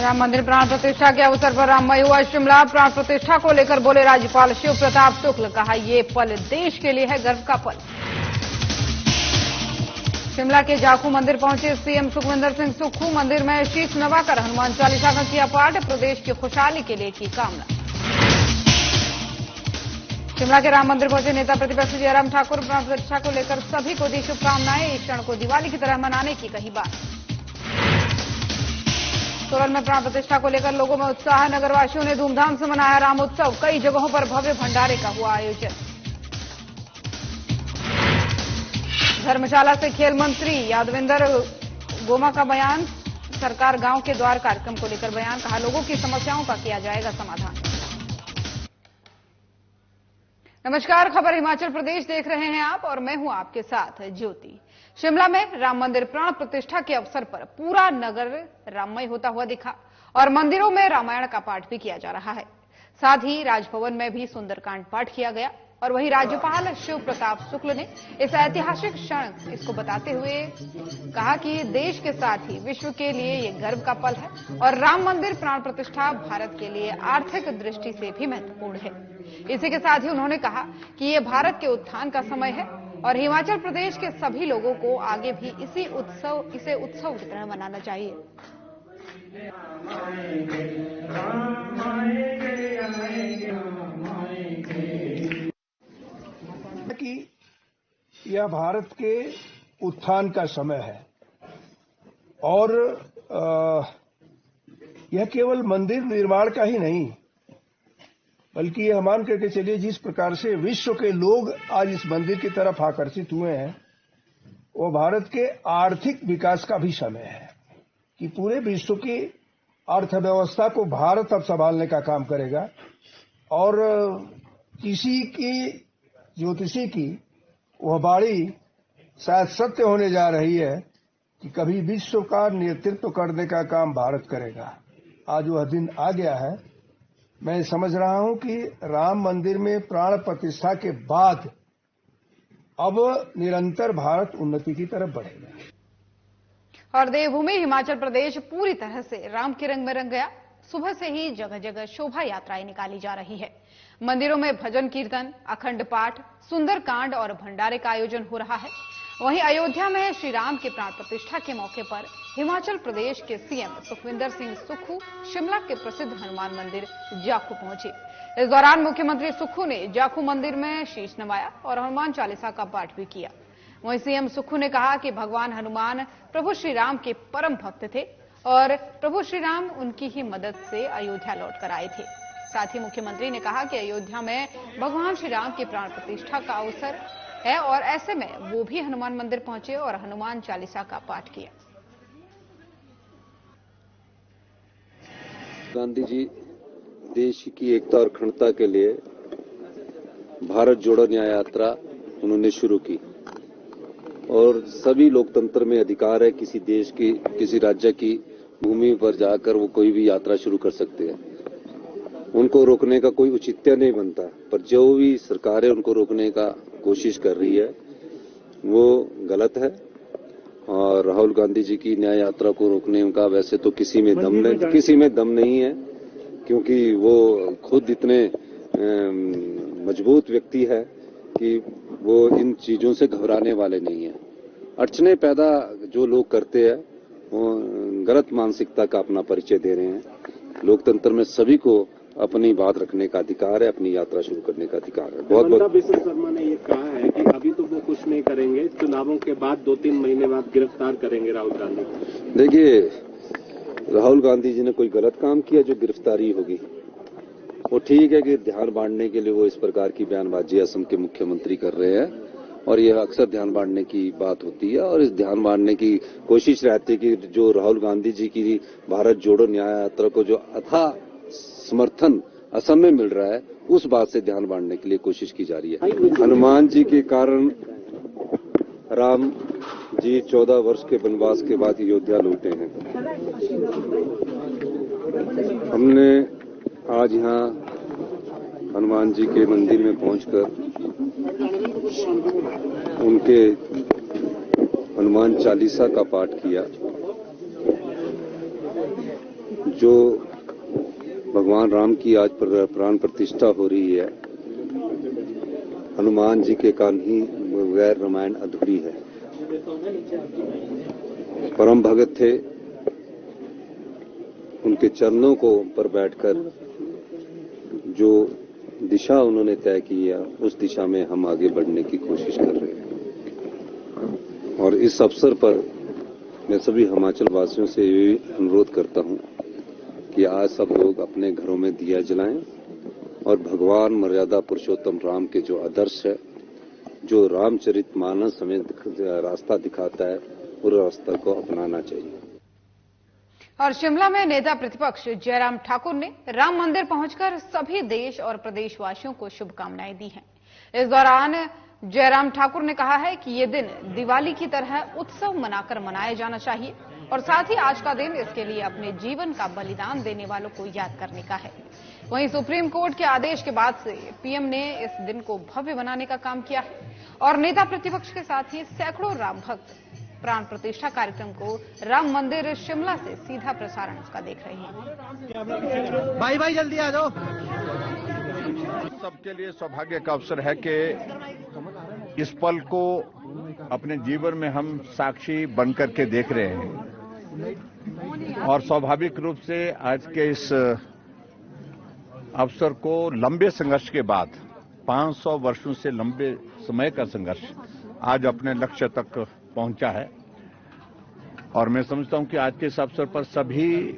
राम मंदिर प्राण प्रतिष्ठा के अवसर पर राममय हुआ शिमला। प्राण प्रतिष्ठा को लेकर बोले राज्यपाल शिव प्रताप शुक्ल, कहा ये पल देश के लिए है गर्व का पल। शिमला के जाखू मंदिर पहुंचे सीएम सुखविंदर सिंह सुक्खू। मंदिर में शीश नवाकर हनुमान चालीसा का किया पाठ, प्रदेश की खुशहाली के लिए की कामना। शिमला के राम मंदिर पहुंचे नेता प्रतिपक्ष जयराम ठाकुर। प्राण प्रतिष्ठा को लेकर सभी को दी शुभकामनाएं। इस क्षण को दिवाली की तरह मनाने की कही बात। सोलन में प्राण प्रतिष्ठा को लेकर लोगों में उत्साह। नगरवासियों ने धूमधाम से मनाया रामोत्सव। कई जगहों पर भव्य भंडारे का हुआ आयोजन। धर्मशाला से खेल मंत्री यादविंदर गोमा का बयान। सरकार गांव के द्वार कार्यक्रम को लेकर बयान, कहा लोगों की समस्याओं का किया जाएगा समाधान। नमस्कार, खबर हिमाचल प्रदेश देख रहे हैं आप और मैं हूं आपके साथ ज्योति। शिमला में राम मंदिर प्राण प्रतिष्ठा के अवसर पर पूरा नगर राममय होता हुआ दिखा और मंदिरों में रामायण का पाठ भी किया जा रहा है। साथ ही राजभवन में भी सुंदरकांड पाठ किया गया और वहीं राज्यपाल शिव प्रताप शुक्ल ने इस ऐतिहासिक क्षण इसको बताते हुए कहा कि देश के साथ ही विश्व के लिए ये गर्व का पल है और राम मंदिर प्राण प्रतिष्ठा भारत के लिए आर्थिक दृष्टि से भी महत्वपूर्ण है। इसी के साथ ही उन्होंने कहा कि ये भारत के उत्थान का समय है और हिमाचल प्रदेश के सभी लोगों को आगे भी इसे उत्सव की तरह मनाना चाहिए। कि यह भारत के उत्थान का समय है और यह केवल मंदिर निर्माण का ही नहीं, बल्कि यह मान करके चलिए जिस प्रकार से विश्व के लोग आज इस मंदिर की तरफ आकर्षित हुए हैं, वो भारत के आर्थिक विकास का भी समय है कि पूरे विश्व की अर्थव्यवस्था को भारत अब संभालने का काम करेगा। और किसी की ज्योतिषी की वह बाणी शायद सत्य होने जा रही है कि कभी विश्व का नेतृत्व करने का काम भारत करेगा। आज वह दिन आ गया है। मैं समझ रहा हूं कि राम मंदिर में प्राण प्रतिष्ठा के बाद अब निरंतर भारत उन्नति की तरफ बढ़ेगा। और देवभूमि हिमाचल प्रदेश पूरी तरह से राम के रंग में रंग गया। सुबह से ही जगह जगह शोभा यात्राएं निकाली जा रही है। मंदिरों में भजन कीर्तन, अखंड पाठ, सुंदरकांड और भंडारे का आयोजन हो रहा है। वहीं अयोध्या में श्री राम के प्राण प्रतिष्ठा के मौके पर हिमाचल प्रदेश के सीएम सुखविंदर सिंह सुक्खू शिमला के प्रसिद्ध हनुमान मंदिर जाखू पहुंचे। इस दौरान मुख्यमंत्री सुक्खू ने जाखू मंदिर में शीश नवाया और हनुमान चालीसा का पाठ भी किया। वहीं सीएम सुक्खू ने कहा कि भगवान हनुमान प्रभु श्री राम के परम भक्त थे और प्रभु श्री राम उनकी ही मदद से अयोध्या लौट कर आए थे। साथ ही मुख्यमंत्री ने कहा कि अयोध्या में भगवान श्री राम की प्राण प्रतिष्ठा का अवसर है और ऐसे में वो भी हनुमान मंदिर पहुंचे और हनुमान चालीसा का पाठ किया। गांधी जी देश की एकता और अखंडता के लिए भारत जोड़ो न्याय यात्रा उन्होंने शुरू की और सभी लोकतंत्र में अधिकार है किसी देश की, किसी राज्य की भूमि पर जाकर वो कोई भी यात्रा शुरू कर सकते हैं। उनको रोकने का कोई औचित्य नहीं बनता, पर जो भी सरकारें उनको रोकने का कोशिश कर रही है वो गलत है। और राहुल गांधी जी की न्याय यात्रा को रोकने का वैसे तो किसी में दम नहीं है, क्योंकि वो खुद इतने मजबूत व्यक्ति है कि वो इन चीजों से घबराने वाले नहीं है। अड़चने पैदा जो लोग करते हैं वो गलत मानसिकता का अपना परिचय दे रहे हैं। लोकतंत्र में सभी को अपनी बात रखने का अधिकार है, अपनी यात्रा शुरू करने का अधिकार है। बहुत बहुत विश्व शर्मा ने ये कहा है कि अभी तो वो कुछ नहीं करेंगे, चुनावों के बाद 2-3 महीने बाद गिरफ्तार करेंगे राहुल गांधी को। देखिए, राहुल गांधी जी ने कोई गलत काम किया जो गिरफ्तारी होगी? वो ठीक है कि ध्यान बांटने के लिए वो इस प्रकार की बयानबाजी असम के मुख्यमंत्री कर रहे हैं और यह अक्सर ध्यान बांटने की बात होती है और इस ध्यान बांटने की कोशिश रहती है कि जो राहुल गांधी जी की भारत जोड़ो न्याय यात्रा को जो अथाह समर्थन असम में मिल रहा है, उस बात से ध्यान बांटने के लिए कोशिश की जा रही है। हनुमान जी के कारण राम जी 14 वर्ष के वनवास के बाद अयोध्या लौटे हैं। हमने आज यहाँ हनुमान जी के मंदिर में पहुंचकर उनके हनुमान चालीसा का पाठ किया। जो भगवान राम की आज प्राण प्रतिष्ठा हो रही है, हनुमान जी के कारण ही बगैर रामायण अधूरी है। परम भगत थे, उनके चरणों को पर बैठकर जो दिशा उन्होंने तय किया, उस दिशा में हम आगे बढ़ने की कोशिश कर रहे हैं। और इस अवसर पर मैं सभी हिमाचल वासियों से ये अनुरोध करता हूं कि आज सब लोग अपने घरों में दिया जलाएं और भगवान मर्यादा पुरुषोत्तम राम के जो आदर्श है, जो रामचरितमानस हमें रास्ता दिखाता है, उस रास्ता को अपनाना चाहिए। और शिमला में नेता प्रतिपक्ष जयराम ठाकुर ने राम मंदिर पहुंचकर सभी देश और प्रदेशवासियों को शुभकामनाएं दी हैं। इस दौरान जयराम ठाकुर ने कहा है कि ये दिन दिवाली की तरह उत्सव मनाकर मनाया जाना चाहिए और साथ ही आज का दिन इसके लिए अपने जीवन का बलिदान देने वालों को याद करने का है। वहीं सुप्रीम कोर्ट के आदेश के बाद से पीएम ने इस दिन को भव्य बनाने का काम किया है और नेता प्रतिपक्ष के साथ ही सैकड़ों राम भक्त प्राण प्रतिष्ठा कार्यक्रम को राम मंदिर शिमला से सीधा प्रसारण का देख रहे हैं। भाई जल्दी आ जाओ। सबके लिए सौभाग्य का अवसर है कि इस पल को अपने जीवन में हम साक्षी बनकर के देख रहे हैं और स्वाभाविक रूप से आज के इस अवसर को लंबे संघर्ष के बाद 500 वर्षों से लंबे समय का संघर्ष आज अपने लक्ष्य तक पहुंचा है। और मैं समझता हूं कि आज के इस अवसर पर सभी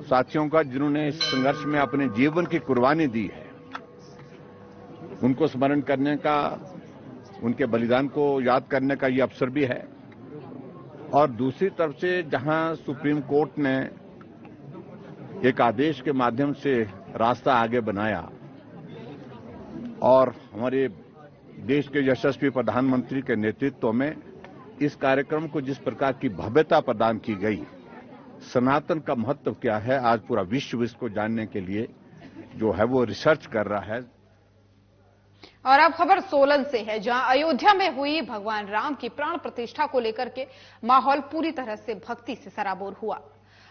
साथियों का जिन्होंने इस संघर्ष में अपने जीवन की कुर्बानी दी है, उनको स्मरण करने का, उनके बलिदान को याद करने का ये अवसर भी है। और दूसरी तरफ से जहां सुप्रीम कोर्ट ने एक आदेश के माध्यम से रास्ता आगे बनाया और हमारे देश के यशस्वी प्रधानमंत्री के नेतृत्व में इस कार्यक्रम को जिस प्रकार की भव्यता प्रदान की गई, सनातन का महत्व क्या है आज पूरा विश्व इसको जानने के लिए जो है वो रिसर्च कर रहा है। और अब खबर सोलन से है, जहां अयोध्या में हुई भगवान राम की प्राण प्रतिष्ठा को लेकर के माहौल पूरी तरह से भक्ति से सराबोर हुआ।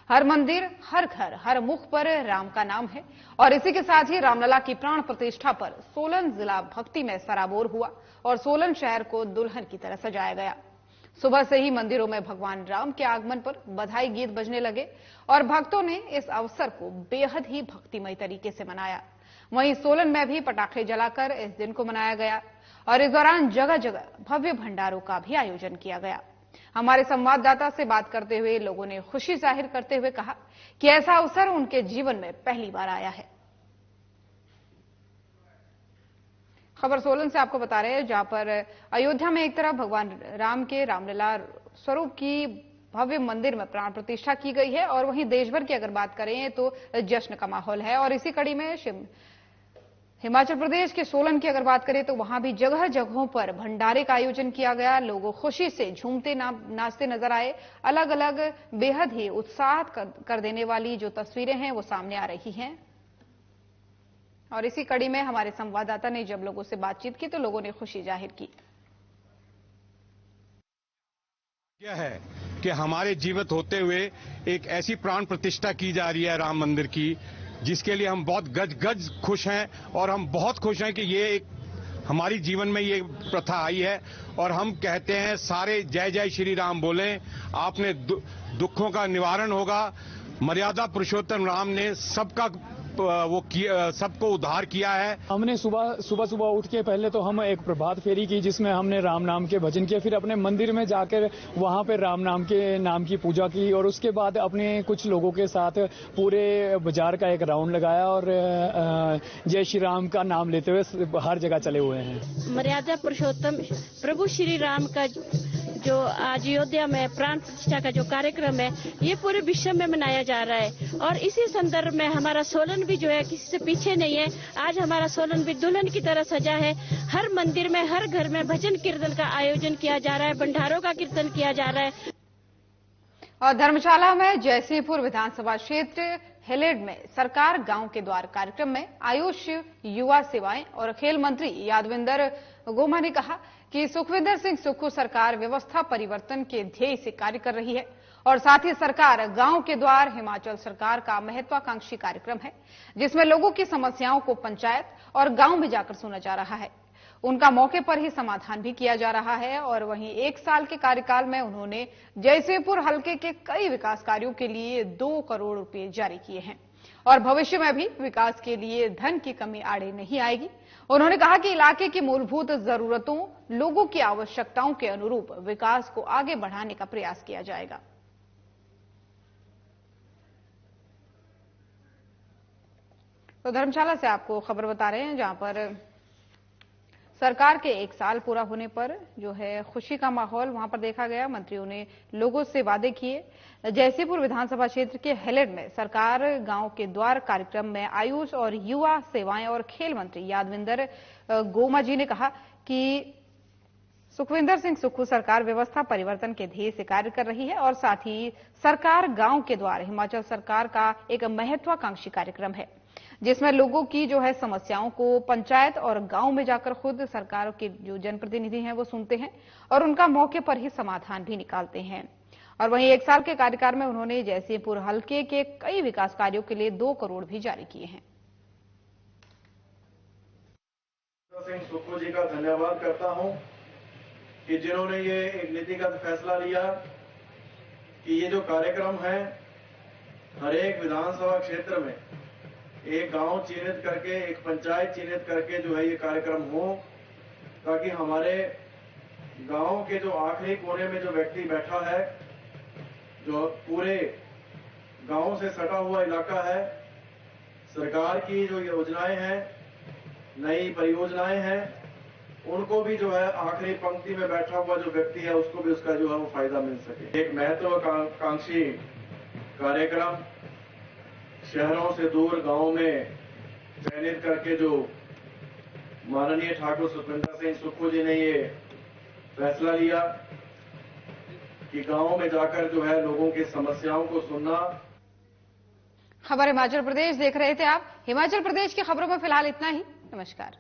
हर मंदिर, हर घर, हर मुख पर राम का नाम है और इसी के साथ ही रामलला की प्राण प्रतिष्ठा पर सोलन जिला भक्ति में सराबोर हुआ और सोलन शहर को दुल्हन की तरह सजाया गया। सुबह से ही मंदिरों में भगवान राम के आगमन पर बधाई गीत बजने लगे और भक्तों ने इस अवसर को बेहद ही भक्तिमय तरीके से मनाया। वहीं सोलन में भी पटाखे जलाकर इस दिन को मनाया गया और इस दौरान जगह जगह भव्य भंडारों का भी आयोजन किया गया। हमारे संवाददाता से बात करते हुए लोगों ने खुशी जाहिर करते हुए कहा कि ऐसा अवसर उनके जीवन में पहली बार आया है। खबर सोलन से आपको बता रहे हैं, जहां पर अयोध्या में एक तरफ भगवान राम के रामलला स्वरूप की भव्य मंदिर में प्राण प्रतिष्ठा की गई है और वहीं देश भर की अगर बात करें तो जश्न का माहौल है। और इसी कड़ी में हिमाचल प्रदेश के सोलन की अगर बात करें तो वहां भी जगह जगहों पर भंडारे का आयोजन किया गया। लोग खुशी से झूमते नाचते नजर आए। अलग अलग बेहद ही उत्साह कर देने वाली जो तस्वीरें हैं वो सामने आ रही हैं। और इसी कड़ी में हमारे संवाददाता ने जब लोगों से बातचीत की तो लोगों ने खुशी जाहिर की। यह है कि हमारे जीवित होते हुए एक ऐसी प्राण प्रतिष्ठा की जा रही है राम मंदिर की, जिसके लिए हम बहुत गज खुश हैं और हम बहुत खुश हैं कि ये एक हमारी जीवन में ये प्रथा आई है। और हम कहते हैं सारे जय जय श्री राम बोलें, आपने दुखों का निवारण होगा। मर्यादा पुरुषोत्तम राम ने सबका सबको उद्धार किया है। हमने सुबह उठ के पहले तो हम एक प्रभात फेरी की, जिसमें हमने राम नाम के भजन किया, फिर अपने मंदिर में जाकर वहां पे राम नाम की पूजा की और उसके बाद अपने कुछ लोगों के साथ पूरे बाजार का एक राउंड लगाया और जय श्री राम का नाम लेते हुए हर जगह चले हुए हैं। मर्यादा पुरुषोत्तम प्रभु श्री राम का जो आज अयोध्या में प्राण प्रतिष्ठा का जो कार्यक्रम है, ये पूरे विश्व में मनाया जा रहा है और इसी संदर्भ में हमारा सोलन भी जो है किसी से पीछे नहीं है। आज हमारा सोलन भी दुल्हन की तरह सजा है। हर मंदिर में, हर घर में भजन कीर्तन का आयोजन किया जा रहा है, भंडारों का कीर्तन किया जा रहा है। और धर्मशाला में जयसिंहपुर विधानसभा क्षेत्र हेलेड में सरकार गांव के द्वार कार्यक्रम में आयुष, युवा सेवाएं और खेल मंत्री यादविंदर गोमा ने कहा कि सुखविंदर सिंह सुक्खू सरकार व्यवस्था परिवर्तन के ध्येय से कार्य कर रही है और साथ ही सरकार गांव के द्वार हिमाचल सरकार का महत्वाकांक्षी कार्यक्रम है, जिसमें लोगों की समस्याओं को पंचायत और गांव में जाकर सुना जा रहा है। उनका मौके पर ही समाधान भी किया जा रहा है। और वहीं 1 साल के कार्यकाल में उन्होंने जयसिंहपुर हलके के कई विकास कार्यों के लिए 2 करोड़ रुपए जारी किए हैं और भविष्य में भी विकास के लिए धन की कमी आड़े नहीं आएगी। उन्होंने कहा कि इलाके की मूलभूत जरूरतों, लोगों की आवश्यकताओं के अनुरूप विकास को आगे बढ़ाने का प्रयास किया जाएगा। तो धर्मशाला से आपको खबर बता रहे हैं, जहां पर सरकार के 1 साल पूरा होने पर जो है खुशी का माहौल वहां पर देखा गया। मंत्रियों ने लोगों से वादे किए। जयसिंहपुर विधानसभा क्षेत्र के हेलेड में सरकार गांव के द्वार कार्यक्रम में आयुष और युवा सेवाएं और खेल मंत्री यादविंदर गोमा जी ने कहा कि सुखविंदर सिंह सुक्खू सरकार व्यवस्था परिवर्तन के ध्येय से कार्य कर रही है और साथ ही सरकार गांव के द्वार हिमाचल सरकार का एक महत्वाकांक्षी कार्यक्रम है, जिसमें लोगों की जो है समस्याओं को पंचायत और गांव में जाकर खुद सरकार के जो जनप्रतिनिधि हैं वो सुनते हैं और उनका मौके पर ही समाधान भी निकालते हैं। और वहीं 1 साल के कार्यकाल में उन्होंने जयसिंहपुर हलके के कई विकास कार्यों के लिए 2 करोड़ भी जारी किए हैं। सिंह सुक्खू जी का धन्यवाद करता हूं कि जिन्होंने ये एक नीतिगत फैसला लिया कि ये जो कार्यक्रम है हर एक विधानसभा क्षेत्र में एक गांव चिन्हित करके, एक पंचायत चिन्हित करके जो है ये कार्यक्रम हो, ताकि हमारे गांव के जो आखिरी कोने में जो व्यक्ति बैठा है, जो पूरे गांव से सटा हुआ इलाका है, सरकार की जो योजनाएं हैं, नई परियोजनाएं हैं, उनको भी जो है आखिरी पंक्ति में बैठा हुआ जो व्यक्ति है उसको भी उसका जो है वो फायदा मिल सके। एक महत्वाकांक्षी कार्यक्रम शहरों से दूर गांव में चयनित करके जो माननीय ठाकुर सुखविंदर सिंह सुक्खू जी ने ये फैसला लिया कि गांव में जाकर जो है लोगों की समस्याओं को सुनना। खबर हिमाचल प्रदेश देख रहे थे आप। हिमाचल प्रदेश की खबरों में फिलहाल इतना ही। नमस्कार।